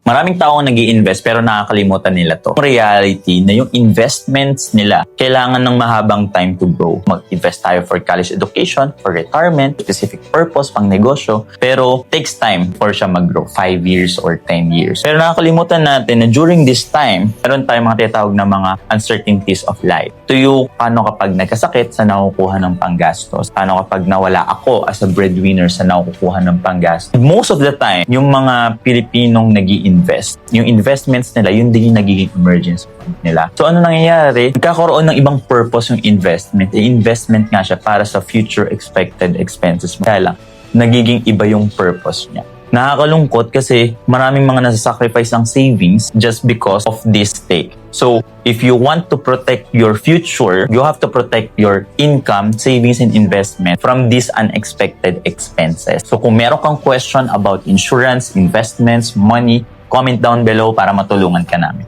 Maraming tao ang nag-i-invest pero nakakalimutan nila to. Reality na yung investments nila kailangan ng mahabang time to grow. Mag-invest tayo for college education, for retirement, specific purpose, pang negosyo. Pero takes time for siya mag-grow. 5 years or 10 years. Pero nakakalimutan natin na during this time, meron tayong mga tinatawag na mga uncertainties of life. Ito yung paano kapag nagkasakit sa nakukuha ng panggastos. Paano kapag nawala ako as a breadwinner sa nakukuha ng panggastos. Most of the time, yung mga Pilipinong nag-i-invest, yung investments nila, yun din yung nagiging emergency fund nila. So ano nangyayari? Nagkakaroon ng ibang purpose yung investment. Investment nga siya para sa future expected expenses. Kaya lang, nagiging iba yung purpose niya. Nakakalungkot kasi maraming mga nasa-sacrifice ang savings just because of this stake. So, if you want to protect your future, you have to protect your income, savings, and investment from these unexpected expenses. So, kung meron kang question about insurance, investments, money, comment down below para matulungan ka namin.